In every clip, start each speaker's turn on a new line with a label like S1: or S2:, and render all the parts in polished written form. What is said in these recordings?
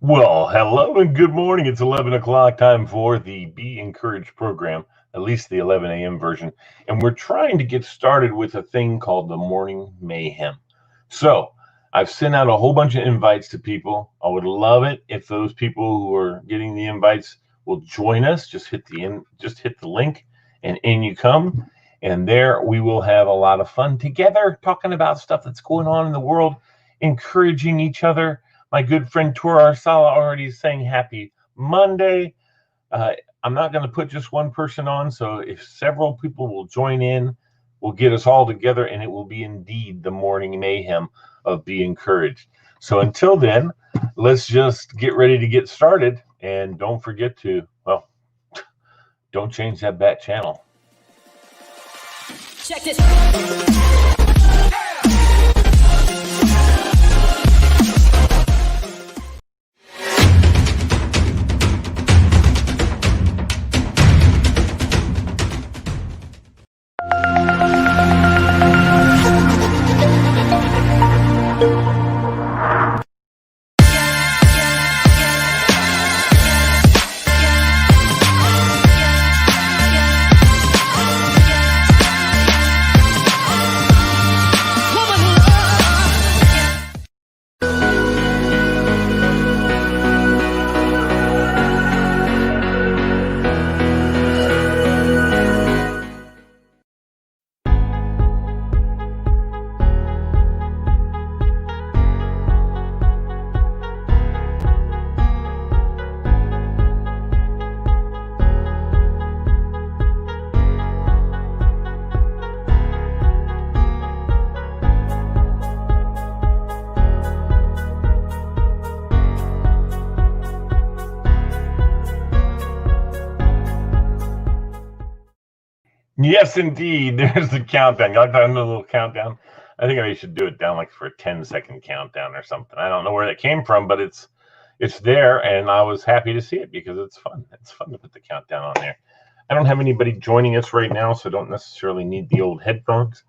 S1: Well, hello and good morning. It's 11 o'clock time for the Be Encouraged program, at least the 11 a.m. version. And we're trying to get started with a thing called the Morning Mayhem. So I've sent out a whole bunch of invites to people. I would love it if those people who are getting the invites will join us. Just hit the link and in you come. And there we will have a lot of fun together talking about stuff that's going on in the world, encouraging each other. My good friend Tor Arsala already is saying happy Monday. Uh, I'm not going to put just one person on, so if several people will join in, we'll get us all together, and it will be indeed the morning mayhem of Be Encouraged. So until then, let's just get ready to get started, and don't forget to, well, don't change that bat channel.
S2: Check this.
S1: Yes, indeed. There's the countdown. You like that little countdown? I think I should do it down like for a 10-second countdown or something. I don't know where that came from, but it's there, and I was happy to see it because it's fun. It's fun to put the countdown on there. I don't have anybody joining us right now, so don't necessarily need the old headphones.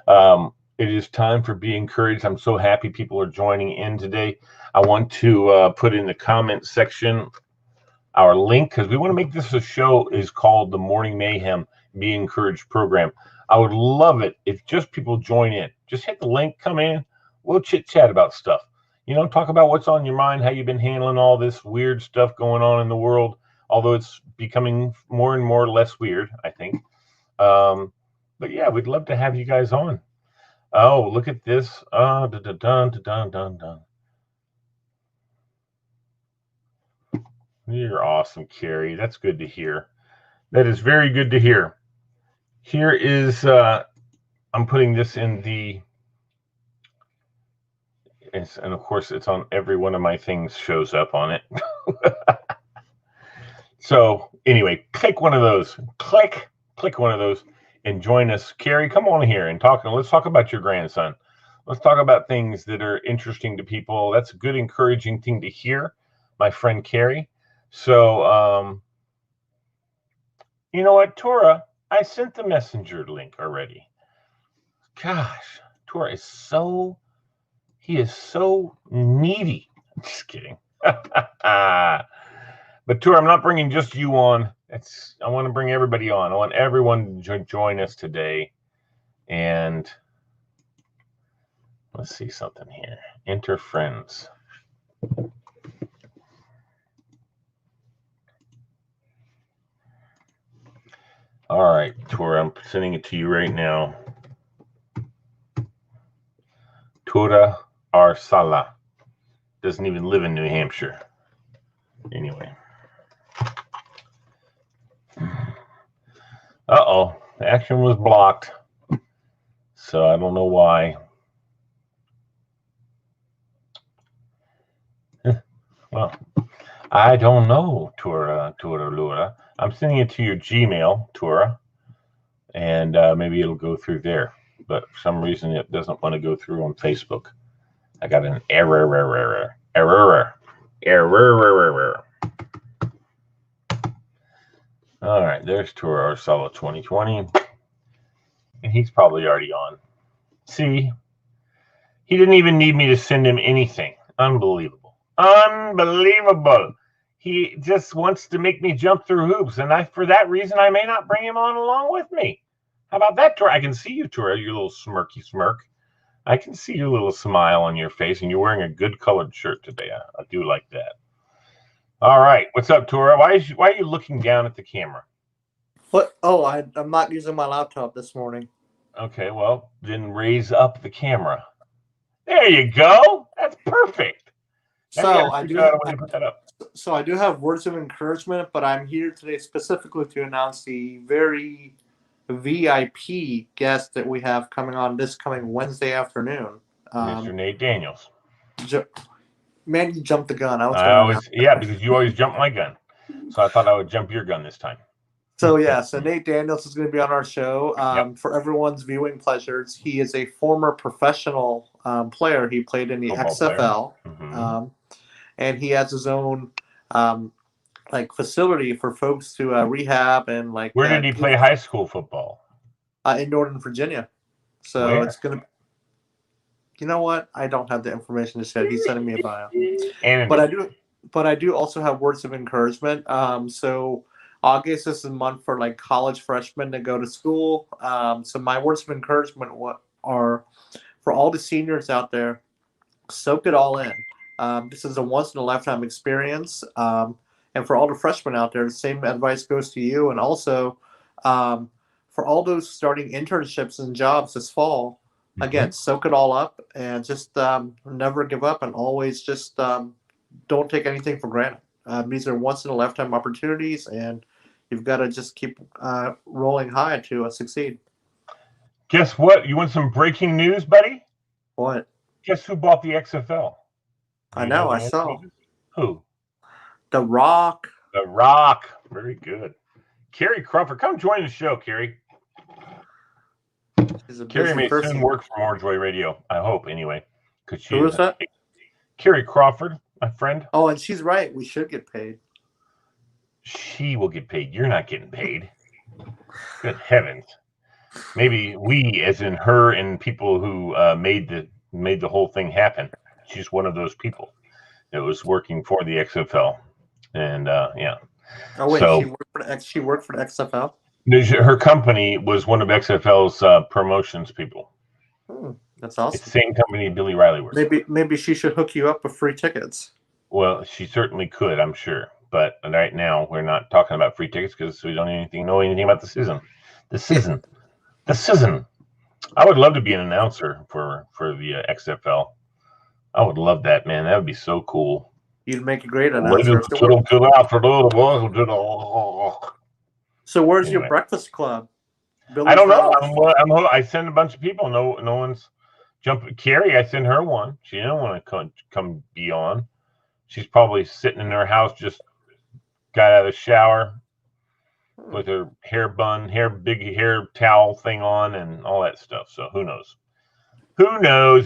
S1: It is time for Be Encouraged. I'm so happy people are joining in today. I want to put in the comment section our link because we want to make this a show is called the Morning Mayhem Be Encouraged program. I would love it if just people join in. Just hit the link, come in, we'll chit chat about stuff. You know, talk about what's on your mind, how you've been handling all this weird stuff going on in the world, although it's becoming more and more less weird, I think. But yeah, we'd love to have you guys on. Oh, look at this. You're awesome, Carrie. That's good to hear. That is very good to hear. Here is, I'm putting this in the, and of course it's on every one of my things shows up on it. So anyway, click one of those, click one of those and join us. Carrie, come on here and let's talk about your grandson. Let's talk about things that are interesting to people. That's a good, encouraging thing to hear, my friend Carrie. So, you know what, Tora, I sent the messenger link already. Gosh, Tora is so needy. I'm just kidding. But Tora, I'm not bringing just you on. I want to bring everybody on. I want everyone to join us today. And let's see something here. Enter friends. All right, Tora, I'm sending it to you right now. Tora Arsala doesn't even live in New Hampshire. Anyway. Uh-oh, the action was blocked. So I don't know why. Well, I don't know, Tora Lura. I'm sending it to your Gmail, Tora, and maybe it'll go through there. But for some reason, it doesn't want to go through on Facebook. I got an error. All right, there's Tora Arsala 2020. And he's probably already on. See, he didn't even need me to send him anything. Unbelievable. Unbelievable. He just wants to make me jump through hoops, and for that reason, I may not bring him on along with me. How about that, Tora? I can see you, Tora, your little smirky smirk. I can see your little smile on your face, and you're wearing a good colored shirt today. I do like that. All right. What's up, Tora? Why are you looking down at the camera?
S2: What? Oh, I'm not using my laptop this morning.
S1: Okay, well, then raise up the camera. There you go. That's perfect.
S2: So I do have,
S1: to put that up.
S2: so I do have words of encouragement, but I'm here today specifically to announce the very VIP guest that we have coming on this coming Wednesday afternoon.
S1: Mr. Nate Daniels.
S2: Man, you jumped the gun.
S1: Because you always jump my gun. So I thought I would jump your gun this time.
S2: So Nate Daniels is going to be on our show. For everyone's viewing pleasures, he is a former professional player. He played in the
S1: Football
S2: XFL,
S1: Mm-hmm.
S2: and he has his own facility for folks to rehab and like.
S1: Where did he play high school football?
S2: In Northern Virginia. So
S1: Where?
S2: It's going to. You know what? I don't have the information to say. He's sending me a bio. But I do also have words of encouragement. So August is a month for like college freshmen to go to school. So my words of encouragement are for all the seniors out there, soak it all in. This is a once in a lifetime experience. And for all the freshmen out there, the same advice goes to you. And also for all those starting internships and jobs this fall, again, soak it all up and just never give up, and always just don't take anything for granted. These are once in a lifetime opportunities, and you've got to just keep rolling high to succeed.
S1: Guess what? You want some breaking news, buddy?
S2: What?
S1: Guess who bought the XFL?
S2: I know. I saw.
S1: Who?
S2: The Rock.
S1: The Rock. Very good. Carrie Crawford, come join the show, Carrie. Carrie may soon work for More Joy Radio. I hope, anyway.
S2: Who is that?
S1: Carrie Crawford, my friend.
S2: Oh, and she's right. We should get paid.
S1: She will get paid. You're not getting paid. Good heavens. Maybe we, as in her and people who made the whole thing happen. She's one of those people that was working for the XFL. And, yeah.
S2: Oh, wait. So, she worked for the XFL?
S1: Her company was one of XFL's promotions people.
S2: That's awesome.
S1: It's the same company Billy Riley works.
S2: Maybe she should hook you up with free tickets.
S1: Well, she certainly could, I'm sure. But right now, we're not talking about free tickets because we don't know anything about the season. The season. I would love to be an announcer for the XFL. I would love that, man. That would be so cool.
S2: You'd make a great announcer. So where's your breakfast club?
S1: I don't know. I send a bunch of people. No one's jumping. Carrie, I sent her one. She didn't want to come be on. She's probably sitting in her house, just got out of the shower with her big hair towel thing on and all that stuff. So who knows?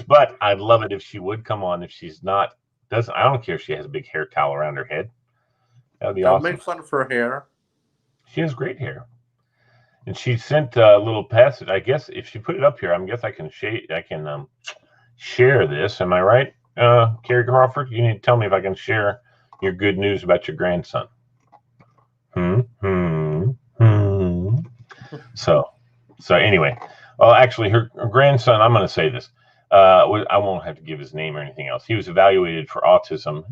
S1: But I'd love it if she would come on. If she's not, I don't care if she has a big hair towel around her head. That'd be awesome.
S2: Make fun of her hair.
S1: She has great hair, and she sent a little passage. I guess if she put it up here, I guess I can share this. Am I right, Carrie Crawford? You need to tell me if I can share your good news about your grandson. So anyway, well, actually, her grandson. I'm going to say this. I won't have to give his name or anything else. He was evaluated for autism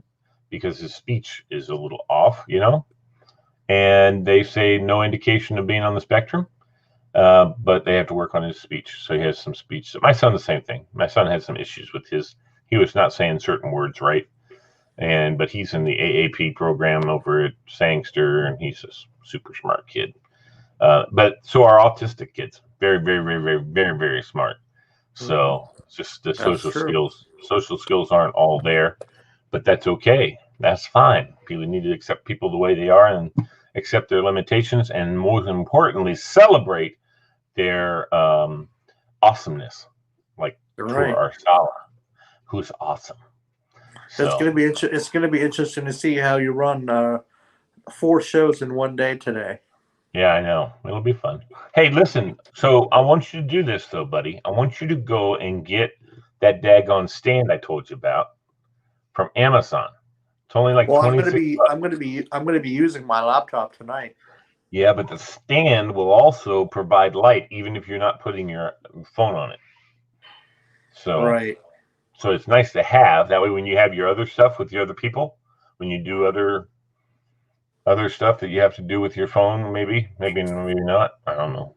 S1: because his speech is a little off, and they say no indication of being on the spectrum, but they have to work on his speech. So he has some speech. My son, the same thing. My son had some issues with he was not saying certain words right, but he's in the AAP program over at Sangster, and he's a super smart kid. But so are autistic kids, very, very, very, very, very, very smart. So just the social skills aren't all there, but that's okay. That's fine. People need to accept people the way they are and accept their limitations, and more importantly, celebrate their awesomeness. Like Arsala, who's awesome. So,
S2: it's going to be interesting to see how you run 4 shows in one day today.
S1: Yeah, I know. It'll be fun. Hey, listen. So I want you to do this, though, buddy. I want you to go and get that daggone stand I told you about from Amazon. It's only like
S2: Well,
S1: 26.
S2: I'm gonna be using my laptop tonight.
S1: Yeah, but the stand will also provide light, even if you're not putting your phone on it. So,
S2: Right.
S1: so it's nice to have. That way, when you have your other stuff with your other people, when you do other stuff that you have to do with your phone, maybe not. I don't know.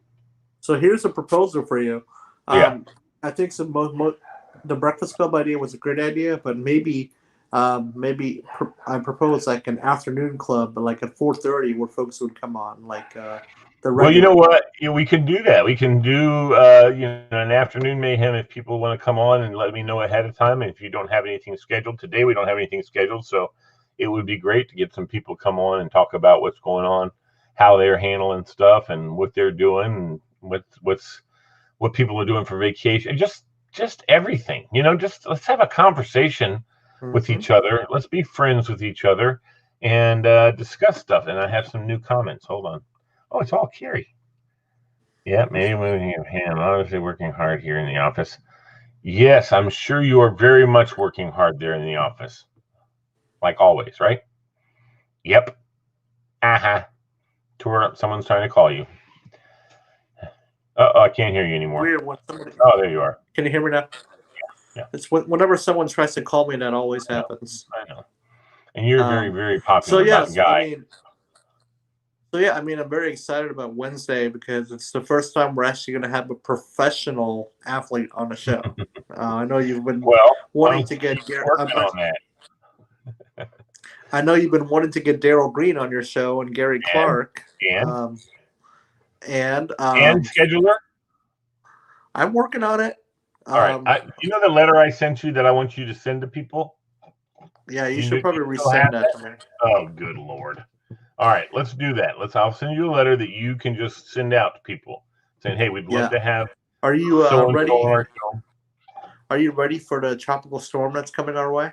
S2: So here's a proposal for you.
S1: Yeah.
S2: I think the Breakfast Club idea was a great idea, but maybe I propose like an afternoon club, but like at 4:30, where folks would come on, like the
S1: Well, you
S2: regular.
S1: know what? We can do that. We can do an afternoon mayhem if people want to come on and let me know ahead of time. And if you don't have anything scheduled today, we don't have anything scheduled, so it would be great to get some people come on and talk about what's going on, how they're handling stuff, and what they're doing, and what people are doing for vacation. Just everything. Just let's have a conversation with each other. Let's be friends with each other and discuss stuff. And I have some new comments. Hold on. Oh, it's all Carrie. Yeah, maybe moving your hand. Obviously working hard here in the office. Yes, I'm sure you are very much working hard there in the office. Like always, right? Yep. Tora, someone's trying to call you. I can't hear you anymore.
S2: Weird when somebody.
S1: Oh, there you are.
S2: Can you hear me now?
S1: Yeah.
S2: It's whenever someone tries to call me, that always happens.
S1: I know. And you're a very, very popular guy.
S2: I mean, I'm very excited about Wednesday because it's the first time we're actually going to have a professional athlete on the show. I know you've been wanting to get
S1: working on that.
S2: I know you've been wanting to get Daryl Green on your show and Gary Clark.
S1: And scheduler.
S2: I'm working on it.
S1: All right. You know the letter I sent you that I want you to send to people?
S2: Yeah, you should probably resend that to me.
S1: Oh, good Lord. All right, let's do that. I'll send you a letter that you can just send out to people saying, hey, we'd love to have.
S2: Are you ready?
S1: On our show.
S2: Are you ready for the tropical storm that's coming our way?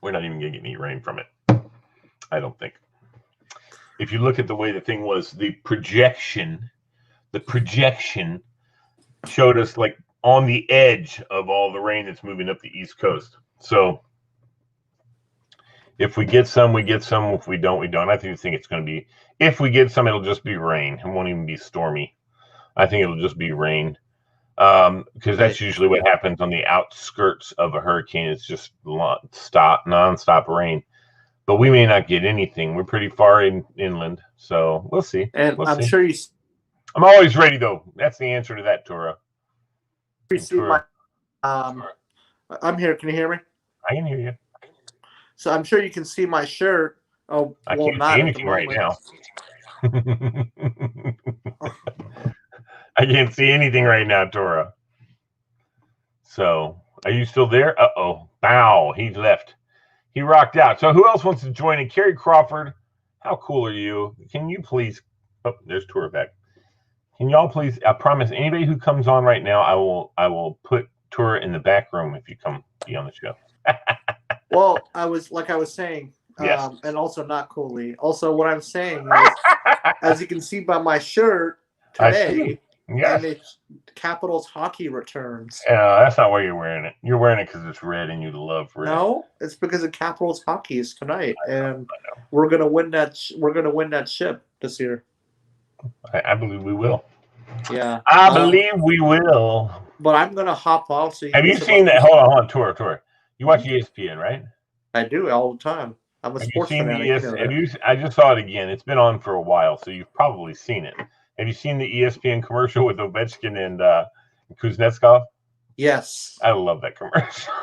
S1: We're not even going to get any rain from it. I don't think. If you look at the way the thing was, the projection showed us like on the edge of all the rain that's moving up the East Coast. So if we get some, we get some. If we don't, we don't. I think it's going to be, if we get some, it'll just be rain. It won't even be stormy. I think it'll just be rain. Because that's usually what happens on the outskirts of a hurricane. It's just nonstop rain. But we may not get anything. We're pretty far inland, so we'll see.
S2: And I'm sure you.
S1: I'm always ready, though. That's the answer to that, Tora.
S2: I'm here. Can you hear me?
S1: I can hear you.
S2: So I'm sure you can see my shirt. Oh,
S1: I can't see anything right now. I can't see anything right now, Tora. So, are you still there? Uh-oh. Bow. He left. He rocked out. So, who else wants to join in? Carrie Crawford, how cool are you? Can you please... Oh, there's Tora back. Can y'all please... I promise, anybody who comes on right now, I will put Tora in the back room if you come be on the show.
S2: Well, I was saying,
S1: yes.
S2: And also not coolly. Also, what I'm saying is, as you can see by my shirt today...
S1: Yes.
S2: And it's Capitals hockey returns.
S1: That's not why you're wearing it. You're wearing it because it's red and you love red.
S2: No, it's because of Capitals hockey is tonight, and we're gonna win that. We're gonna win that ship this year.
S1: I believe we will.
S2: Yeah,
S1: I believe we will.
S2: But I'm gonna hop off. So
S1: have you seen that? Hold on, Tora. You watch ESPN, right?
S2: I do all the time. I'm a sports fanatic.
S1: I just saw it again. It's been on for a while, so you've probably seen it. Have you seen the ESPN commercial with Ovechkin and Kuznetsov?
S2: Yes.
S1: I love that commercial.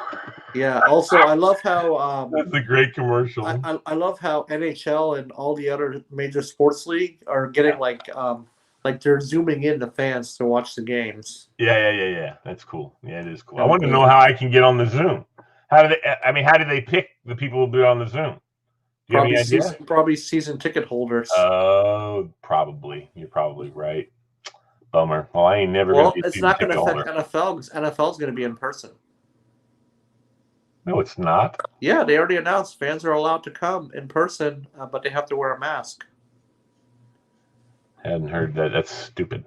S2: Yeah. Also, I love how
S1: that's a great commercial.
S2: I love how NHL and all the other major sports league are getting like they're zooming in the fans to watch the games.
S1: Yeah. That's cool. Yeah, it is cool. I want to know how I can get on the Zoom. How do they pick the people who do it on the Zoom? Do you have any idea?
S2: Probably season ticket holders.
S1: Oh, probably. You're probably right. Bummer. Well, I ain't never going to be a season ticket holder.
S2: It's not going to affect NFL because NFL is going to be in person.
S1: No, it's not.
S2: Yeah, they already announced fans are allowed to come in person, but they have to wear a mask.
S1: I hadn't heard that. That's stupid.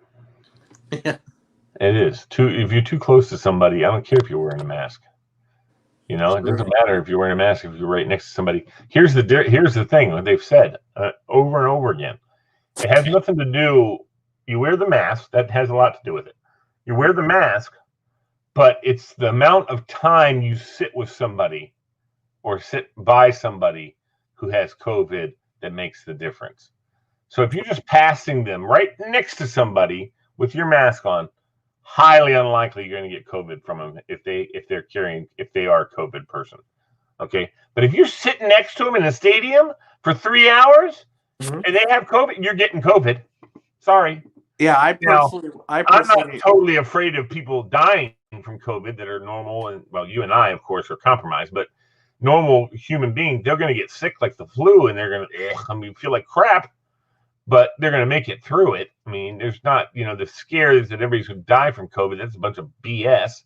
S2: Yeah.
S1: It is. If you're too close to somebody, I don't care if you're wearing a mask. You know, it doesn't matter if you're wearing a mask if you're right next to somebody. Here's the thing what they've said over and over again. It has nothing to do. You wear the mask. That has a lot to do with it. You wear the mask, but it's the amount of time you sit with somebody or sit by somebody who has COVID that makes the difference. So if you're just passing them right next to somebody with your mask on, highly unlikely you're going to get COVID from them if they are a COVID person. Okay, but if you're sitting next to them in a stadium for 3 hours and they have COVID, you're getting COVID. Sorry.
S2: Yeah, I'm
S1: not totally afraid of people dying from COVID that are normal, and well, you and I, of course, are compromised, but normal human beings, they're going to get sick like the flu, and they're going to, feel like crap, but they're going to make it through it. I mean, there's not, the scares that everybody's going to die from COVID. That's a bunch of BS.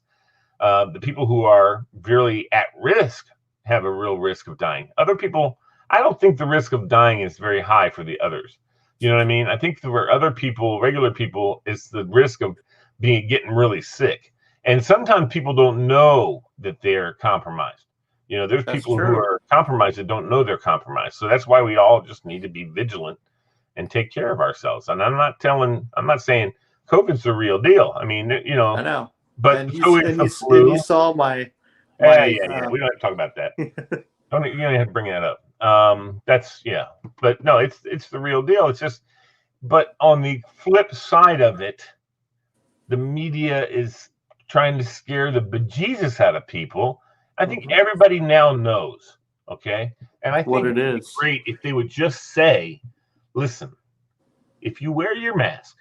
S1: The people who are really at risk have a real risk of dying. Other people, I don't think the risk of dying is very high for the others. You know what I mean? I think for other people, regular people, it's the risk of getting really sick. And sometimes people don't know that they're compromised. There's people who are compromised that don't know they're compromised. So that's why we all just need to be vigilant and take care of ourselves. And I'm not saying COVID's the real deal. I mean,
S2: I know.
S1: But
S2: you saw my
S1: yeah. We don't have to talk about that. You don't have to bring that up. But no, it's the real deal. It's just, but on the flip side of it, the media is trying to scare the bejesus out of people. I think everybody now knows, okay? And I think it would be great if they would just say, listen, if you wear your mask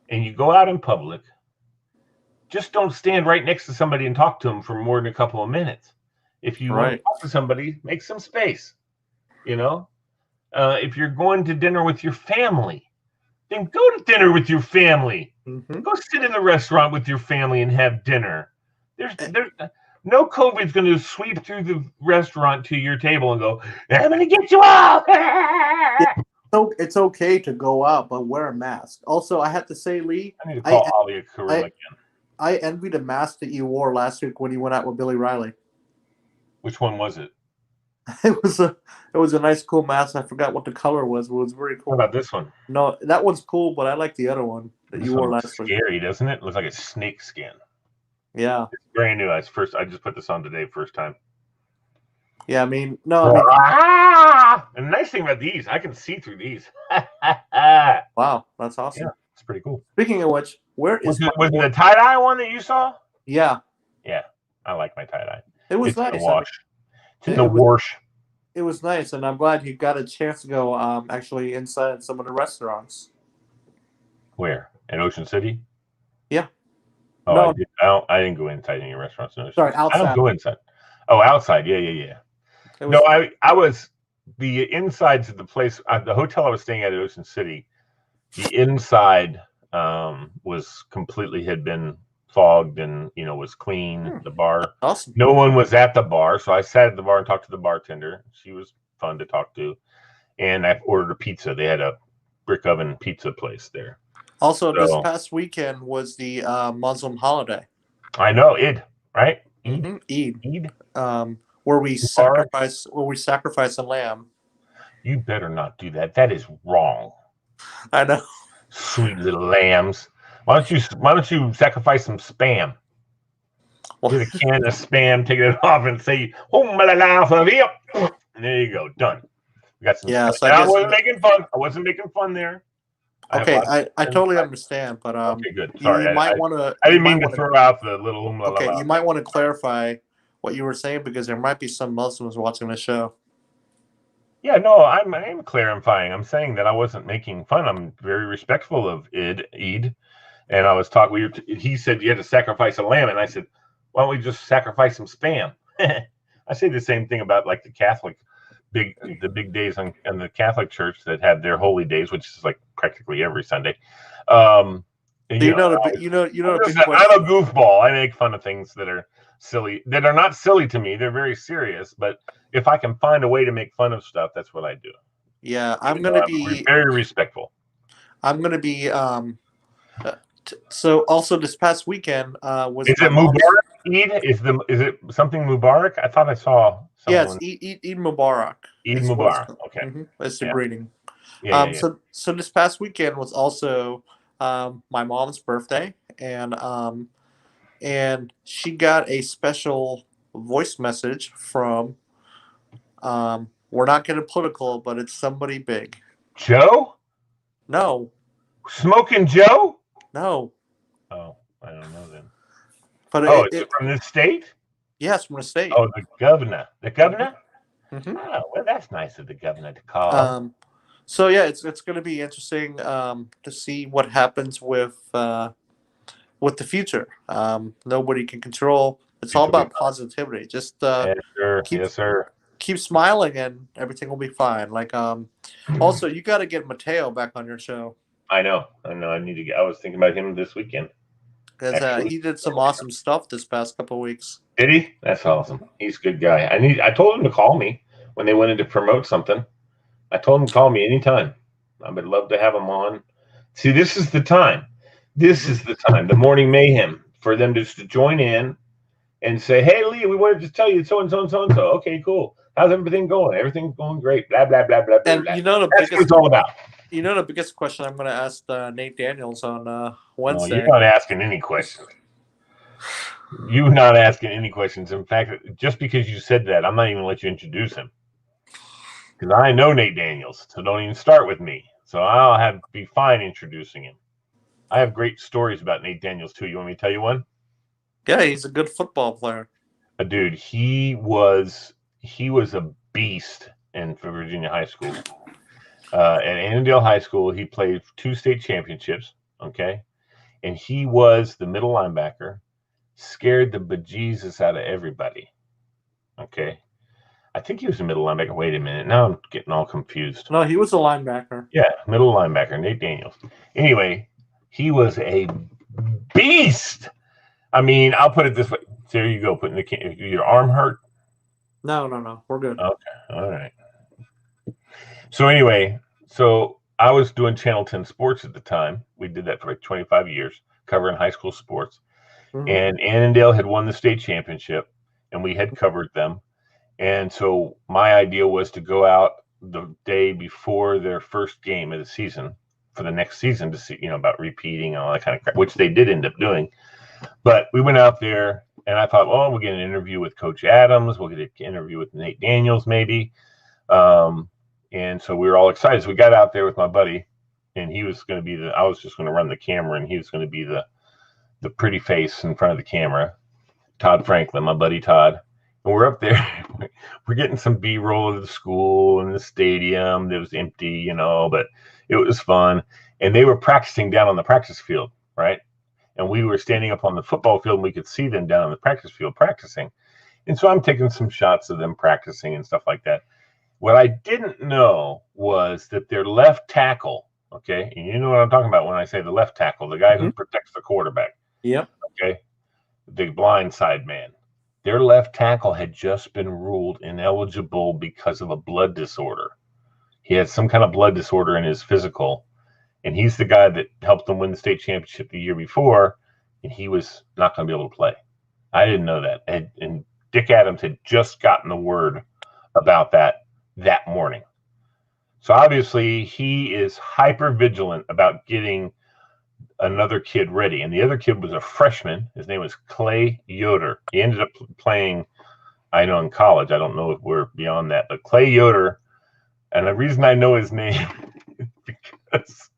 S1: and you go out in public, just don't stand right next to somebody and talk to them for more than a couple of minutes. If you want to talk to somebody, make some space. If you're going to dinner with your family, then go to dinner with your family. Go sit in the restaurant with your family and have dinner. There's no COVID's going to sweep through the restaurant to your table and go, I'm going to get you out.
S2: It's okay to go out, but wear a mask. Also, I have to say, Lee,
S1: I need to call Ollie Carrillo again.
S2: I envy the mask that you wore last week when you went out with Billy Riley.
S1: Which one was it?
S2: It was a nice, cool mask. I forgot what the color was, but it was very cool.
S1: What about this one?
S2: No, that one's cool, but I like the other one that you wore last week.
S1: Scary, doesn't it? It looks like a snake skin.
S2: Yeah.
S1: It's brand new. I just put this on today, first time.
S2: Yeah,
S1: and the nice thing about these, I can see through these.
S2: Wow, that's awesome.
S1: Yeah, it's pretty cool.
S2: Speaking of which, where is
S1: was it the tie-dye one that you saw?
S2: Yeah.
S1: Yeah, I like my tie-dye.
S2: It was nice.
S1: It's in the wash.
S2: It was nice, and I'm glad you got a chance to go actually inside some of the restaurants.
S1: Where? In Ocean City?
S2: Yeah.
S1: Oh, no. I didn't go inside any restaurants. No.
S2: Sorry, outside.
S1: I don't go inside. Oh, outside. Yeah. I was the insides of the place, the hotel I was staying at Ocean City. The inside had been fogged and was clean. The bar,
S2: awesome.
S1: No one was at the bar, so I sat at the bar and talked to the bartender. She was fun to talk to, and I ordered a pizza. They had a brick oven pizza place there.
S2: Also, this past weekend was the Muslim holiday.
S1: I know, Eid, right?
S2: Eid. Where we sacrifice a lamb.
S1: You better not do that. That is wrong.
S2: I know.
S1: Sweet little lambs. Why don't you sacrifice some Spam? Get a can of Spam, take it off, and say, and there you go, done. We got some.
S2: Yeah, so
S1: I wasn't making fun. I wasn't making fun there.
S2: Okay, I totally understand, but
S1: okay, good. Sorry,
S2: you might want to.
S1: I didn't mean to throw out the little.
S2: Okay, you might want to clarify what you were saying because there might be some Muslims watching the show.
S1: Yeah, no, I'm clarifying. I'm saying that I wasn't making fun. I'm very respectful of Eid. And I was talking. He said you had to sacrifice a lamb, and I said, "Why don't we just sacrifice some Spam?" I say the same thing about like the Catholic the big days in the Catholic Church that have their holy days, which is like practically every Sunday. I'm a goofball. I make fun of things that are silly, that are not silly to me. They're very serious, but if I can find a way to make fun of stuff, that's what I do.
S2: Yeah, I'm going to be
S1: very respectful.
S2: I'm going to be So also this past weekend was.
S1: Is it Mubarak Eid? Is it something Mubarak? I thought I saw someone.
S2: Yes, Eid Mubarak.
S1: Eid Mubarak. Okay.
S2: Mm-hmm. It's the greeting.
S1: Yeah.
S2: So this past weekend was also my mom's birthday, and she got a special voice message from. We're not getting political, but it's somebody big.
S1: Joe?
S2: No.
S1: Smoking Joe?
S2: No.
S1: Oh, I don't know then.
S2: But
S1: it's from the state?
S2: Yes, from the state.
S1: Oh, the governor. The governor?
S2: Mm-hmm.
S1: Oh, well, that's nice of the governor to call.
S2: So yeah, it's going to be interesting to see what happens with the future. Nobody can control. It's all about positivity. Just
S1: yes, sir.
S2: Keep smiling, and everything will be fine. Like also, you got to get Mateo back on your show.
S1: I know. I need to get. I was thinking about him this weekend
S2: because he did some awesome stuff this past couple of weeks.
S1: Did he? That's awesome. He's a good guy. I told him to call me when they wanted to promote something. I told him to call me anytime. I would love to have him on. See, this is the time. This is the time. The morning mayhem for them just to join in and say, "Hey, Lee, we wanted to tell you so and so and so and so." Okay, cool. How's everything going? Everything's going great. Blah blah blah blah blah.
S2: And
S1: blah.
S2: You know
S1: that's what it's all about.
S2: You know the biggest question I'm going to ask Nate Daniels on Wednesday.
S1: Oh, you're not asking any questions. You're not asking any questions. In fact, just because you said that, I'm not even going to let you introduce him. Because I know Nate Daniels, so don't even start with me. So I'll be fine introducing him. I have great stories about Nate Daniels too. You want me to tell you one?
S2: Yeah, he's a good football player.
S1: Dude, he was a beast in Virginia High School. At Annandale High School, he played 2 state championships. Okay, and he was the middle linebacker. Scared the bejesus out of everybody. Okay. I think he was a middle linebacker. Wait a minute. Now I'm getting all confused.
S2: No, he was a linebacker.
S1: Yeah, middle linebacker, Nate Daniels. Anyway, he was a beast. I mean, I'll put it this way. There you go. Your arm hurt?
S2: No. We're good.
S1: Okay. All right. So anyway, I was doing Channel 10 Sports at the time. We did that for like 25 years, covering high school sports. Mm-hmm. And Annandale had won the state championship, and we had covered them. And so my idea was to go out the day before their first game of the season for the next season to see, about repeating and all that kind of crap, which they did end up doing. But we went out there, and I thought, we'll get an interview with Coach Adams. We'll get an interview with Nate Daniels, maybe. And so we were all excited. So we got out there with my buddy, and he was going to be I was just going to run the camera, and he was going to be the pretty face in front of the camera. Todd Franklin, my buddy Todd. And we're up there. We're getting some B-roll of the school and the stadium. It was empty, but it was fun. And they were practicing down on the practice field, right? And we were standing up on the football field, and we could see them down on the practice field practicing. And so I'm taking some shots of them practicing and stuff like that. What I didn't know was that their left tackle, okay, and you know what I'm talking about when I say the left tackle, the guy who protects the quarterback.
S2: Yep.
S1: Okay. The blind side man. Their left tackle had just been ruled ineligible because of a blood disorder. He had some kind of blood disorder in his physical, and he's the guy that helped them win the state championship the year before, and he was not going to be able to play. I didn't know that. And Dick Adams had just gotten the word about that morning. So obviously he is hyper vigilant about getting another kid ready, and the other kid was a freshman. His name was Clay Yoder. He ended up playing, I know, in college. I don't know if we're beyond that, but Clay Yoder. And the reason I know his name is because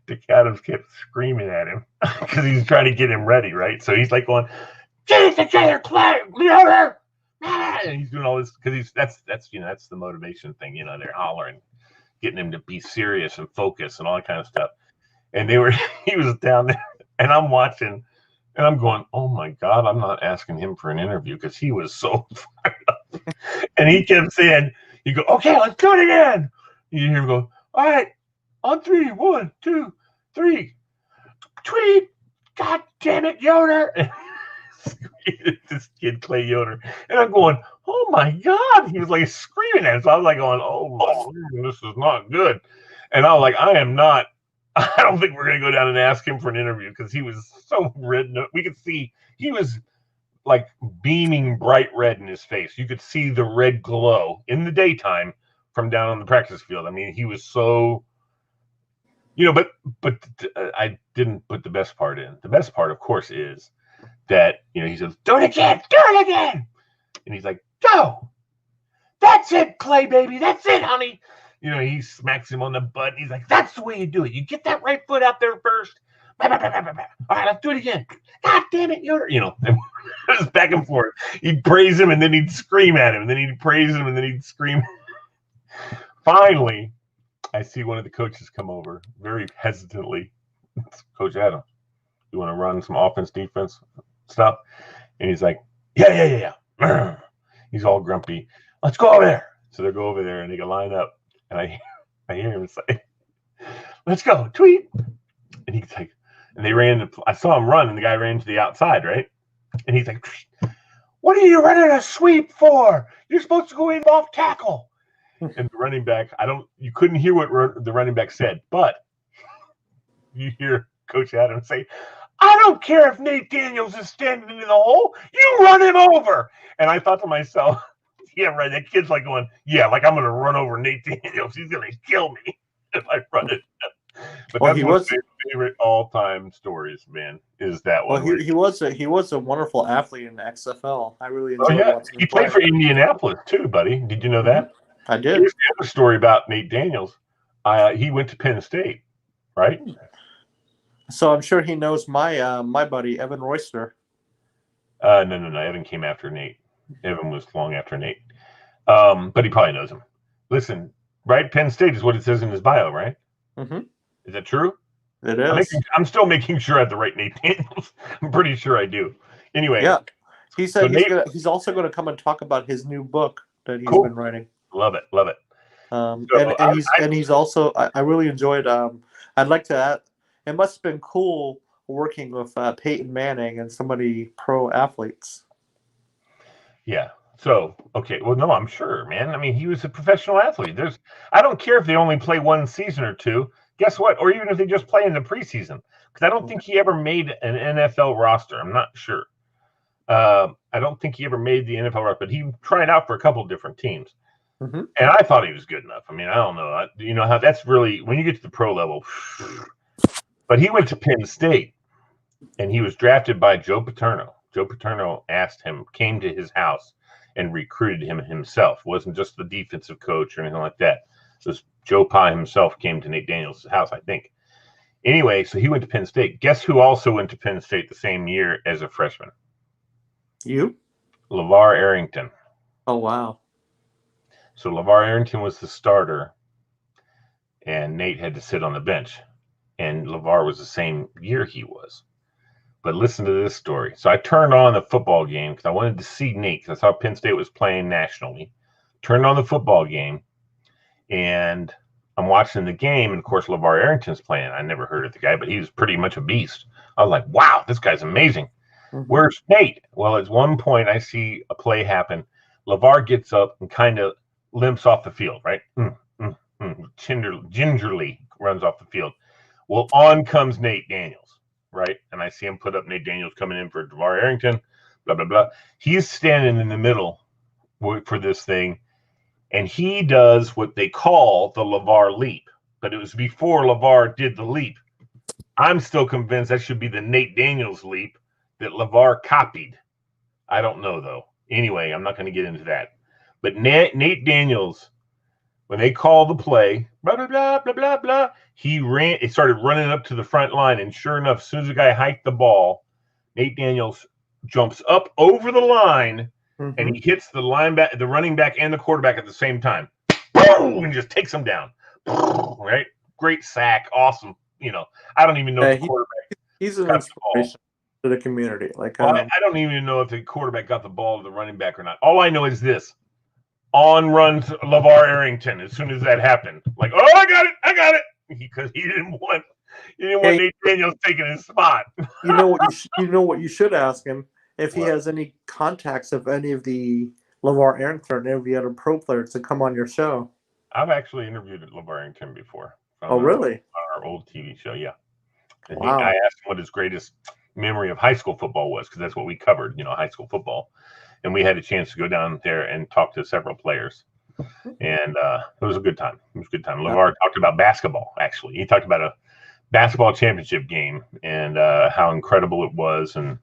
S1: Dick Adams kept screaming at him because he's trying to get him ready, right? So he's like going, "Get it together, Clay Yoder!" And he's doing all this because that's the motivation thing. They're hollering, getting him to be serious and focus and all that kind of stuff. And he was down there, and I'm watching, and I'm going, "Oh my God, I'm not asking him for an interview," because he was so fired up. And he kept saying, "You go, okay, let's do it again." You hear him go, "All right, on 3, 1, 2, 3, tweet, God damn it, Yoder." This kid Clay Yoder, and I'm going, "Oh my God!" He was like screaming at us. So I was like going, "Oh my God, this is not good." And I was like, I am not I don't think we're going to go down and ask him for an interview because he was so red. We could see he was like beaming bright red in his face. You could see the red glow in the daytime from down on the practice field. I mean, he was so, but I didn't put the best part in. The best part, of course, is that, he says, do it again. And he's like, go. That's it, Clay, baby. That's it, honey. He smacks him on the butt. And he's like, that's the way you do it. You get that right foot out there first. All right, let's do it again. God damn it. It was back and forth. He'd praise him and then he'd scream at him. And then he'd praise him and then he'd scream. Finally, I see one of the coaches come over very hesitantly. Coach Adam, you want to run some offense, defense stuff? And he's like, yeah. He's all grumpy. Let's go over there. So they go over there and they go line up. And I hear him say, let's go, tweet. And he's like, and they ran, I saw him run, and the guy ran to the outside, right? And he's like, what are you running a sweep for? You're supposed to go in off tackle. And the running back, you couldn't hear what the running back said, but you hear Coach Adams say, I don't care if Nate Daniels is standing in the hole. You run him over. And I thought to myself, yeah, right. That kid's like going, yeah, like I'm going to run over Nate Daniels. He's going to kill me if I run it. But that's one of my favorite all-time stories, man, is that one.
S2: Well, he was a wonderful athlete in the XFL. I really enjoyed watching him.
S1: He played for Indianapolis too, buddy. Did you know that?
S2: I did.
S1: Here's the other story about Nate Daniels. He went to Penn State, right?
S2: So I'm sure he knows my buddy Evan Royster.
S1: No. Evan came after Nate. Evan was long after Nate. But he probably knows him. Listen, right? Penn State is what it says in his bio, right?
S2: Mm-hmm.
S1: Is that true?
S2: It is.
S1: I'm still making sure I have the right Nate Daniels. I'm pretty sure I do. Anyway.
S2: Yeah. He said he's also going to come and talk about his new book that he's been writing.
S1: Love it.
S2: He's also, I really enjoyed, I'd like to add, it must have been cool working with Peyton Manning and so many pro athletes.
S1: Yeah. So, okay. Well, no, I'm sure, man. I mean, he was a professional athlete. I don't care if they only play one season or two. Guess what? Or even if they just play in the preseason. Because I don't think he ever made an NFL roster. I'm not sure. I don't think he ever made the NFL roster, but he tried out for a couple different teams.
S2: Mm-hmm.
S1: And I thought he was good enough. I mean, I don't know. You know how that's really, when you get to the pro level. But he went to Penn State, and he was drafted by Joe Paterno. Joe Paterno came to his house and recruited him himself. It wasn't just the defensive coach or anything like that. It was Joe Pa himself came to Nate Daniels' house, I think. Anyway, so he went to Penn State. Guess who also went to Penn State the same year as a freshman?
S2: You?
S1: LeVar Arrington.
S2: Oh, wow.
S1: So LeVar Arrington was the starter, and Nate had to sit on the bench. And LeVar was the same year he was. But listen to this story. So I turned on the football game because I wanted to see Nate because I saw Penn State was playing nationally. Turned on the football game, and I'm watching the game. And, of course, LeVar Arrington's playing. I never heard of the guy, but he was pretty much a beast. I was like, wow, this guy's amazing. Mm-hmm. Where's Nate? Well, at one point I see a play happen. LeVar gets up and kind of limps off the field, right? Gingerly runs off the field. Well, on comes Nate Daniels, right? And I see him put up Nate Daniels coming in for LeVar Arrington, blah, blah, blah. He's standing in the middle for this thing, and he does what they call the LeVar leap. But it was before LeVar did the leap. I'm still convinced that should be the Nate Daniels leap that LeVar copied. I don't know, though. Anyway, I'm not going to get into that. But Nate Daniels, when they called the play, blah, blah, blah, blah, blah, blah, he started running up to the front line, and sure enough, as soon as the guy hiked the ball, Nate Daniels jumps up over the line, and he hits the running back and the quarterback at the same time. Boom! And just takes him down. Right? Great sack. Awesome. I don't even know if the quarterback
S2: he's an inspiration to the community.
S1: I don't even know if the quarterback got the ball to the running back or not. All I know is this. On runs LeVar Arrington as soon as that happened. Like, oh, I got it. Because he didn't want Nate Daniels taking his spot.
S2: You know what you should ask him if he has any contacts of any of the LeVar Arrington or any of the other pro players to come on your show.
S1: I've actually interviewed LeVar Arrington before
S2: Oh, really?
S1: Our old TV show, yeah. And
S2: Wow.
S1: I asked him what his greatest memory of high school football was, because that's what we covered, high school football. And we had a chance to go down there and talk to several players. And it was a good time. It was a good time. LeVar talked about basketball, actually. He talked about a basketball championship game and how incredible it was, and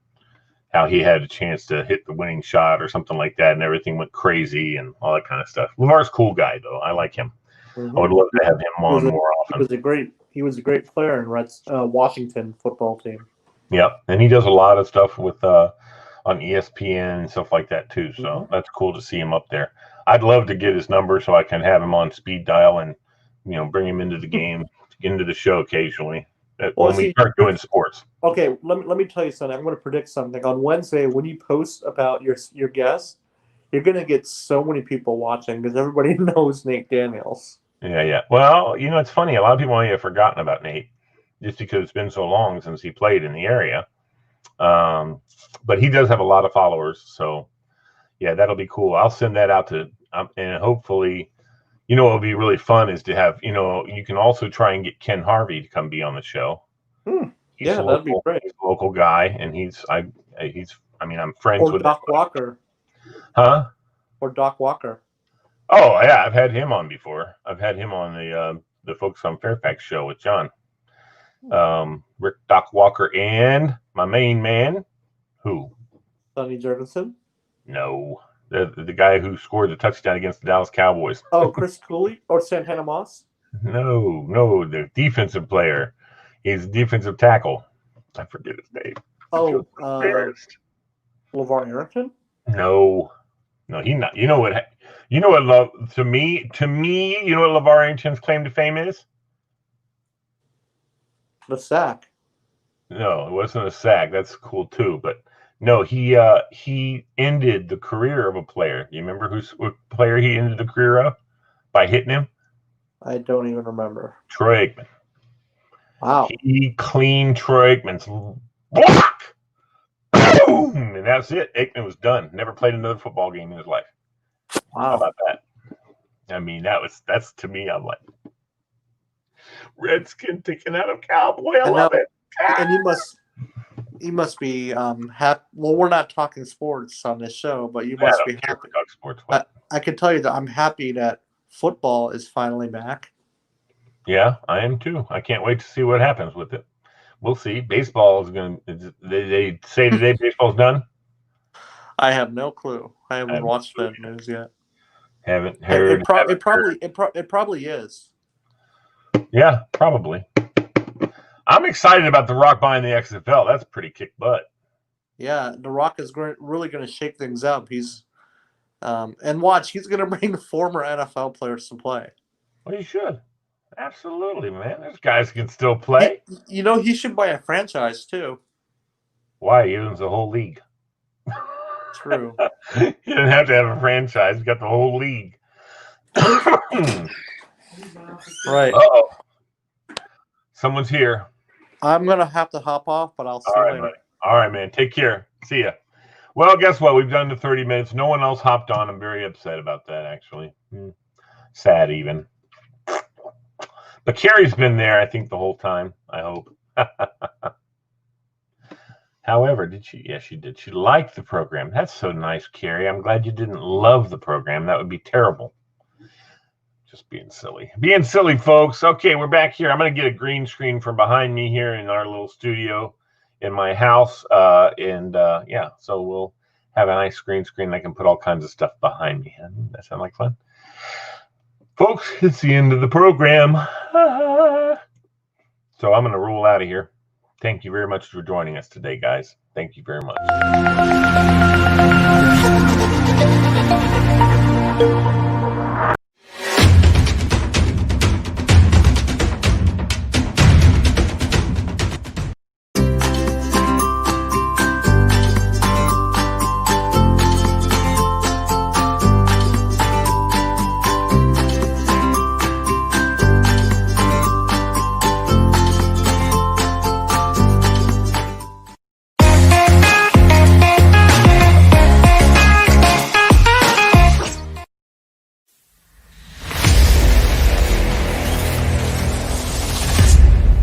S1: how he had a chance to hit the winning shot or something like that, and everything went crazy and all that kind of stuff. LeVar's a cool guy, though. I like him. I would love to have him on more often.
S2: He was a great player in Washington football team.
S1: Yep, and he does a lot of stuff with on ESPN and stuff like that too. So that's cool to see him up there. I'd love to get his number so I can have him on speed dial and bring him into the game, into the show occasionally when we start doing sports.
S2: Okay, let me tell you something. I'm going to predict something. On Wednesday, when you post about your guests, you're going to get so many people watching because everybody knows Nate Daniels.
S1: Yeah. Well, it's funny. A lot of people may have forgotten about Nate just because it's been so long since he played in the area. But he does have a lot of followers. So, yeah, that'll be cool. I'll send that out to and hopefully, what'll be really fun is to have, you can also try and get Ken Harvey to come be on the show.
S2: Yeah, that'd be great.
S1: He's a local guy, and I'm friends with
S2: Doc Walker.
S1: Huh?
S2: Or Doc Walker.
S1: Oh yeah, I've had him on before. I've had him on the Focus on Fairfax show with John, Rick, Doc Walker, and my main man, who?
S2: Sonny Jurgensen.
S1: No, the guy who scored the touchdown against the Dallas Cowboys.
S2: Oh, Chris Cooley or Santana Moss.
S1: No, the defensive player. He's a defensive tackle. I forget his name.
S2: Oh, LeVar Arrington.
S1: No, he's not. You know what? To me, you know what LeVar Arrington's claim to fame is?
S2: The sack.
S1: No, it wasn't a sack. That's cool too. But no, he ended the career of a player. You remember what player he ended the career of by hitting him?
S2: I don't even remember.
S1: Troy Aikman.
S2: Wow.
S1: He cleaned Troy Aikman's block. Boom! And that's it. Aikman was done. Never played another football game in his life.
S2: Wow.
S1: How about that? I mean, that's to me, I'm like, Redskin taking out a Cowboy. I love it.
S2: And you must be happy. Well, we're not talking sports on this show, but you must be happy.
S1: Sports.
S2: I can tell you that I'm happy that football is finally back.
S1: Yeah, I am too. I can't wait to see what happens with it. We'll see. Baseball is going to. They say today baseball's done.
S2: I have no clue. I haven't watched that news yet.
S1: Haven't heard.
S2: It probably is.
S1: Yeah, probably. I'm excited about The Rock buying the XFL. That's pretty kick butt.
S2: Yeah, The Rock is really going to shake things up. He's and watch, he's going to bring former NFL players to play.
S1: Well, he should. Absolutely, man. There's guys who can still play.
S2: He should buy a franchise too.
S1: Why? He owns the whole league.
S2: True.
S1: You didn't have to have a franchise. You got the whole league.
S2: Right.
S1: Uh-oh. Someone's here.
S2: I'm going to have to hop off, but I'll see you later.
S1: Buddy. All right, man. Take care. See ya. Well, guess what? We've done the 30 minutes. No one else hopped on. I'm very upset about that, actually. Sad, even. But Carrie's been there, I think, the whole time. I hope. However, did she? Yes, she did. She liked the program. That's so nice, Carrie. I'm glad you didn't love the program. That would be terrible. Just being silly. Being silly, folks. Okay, we're back here. I'm going to get a green screen from behind me here in our little studio in my house. Yeah, so we'll have a nice green screen. I can put all kinds of stuff behind me. That sound like fun? Folks, it's the end of the program. So I'm going to roll out of here. Thank you very much for joining us today, guys. Thank you very much.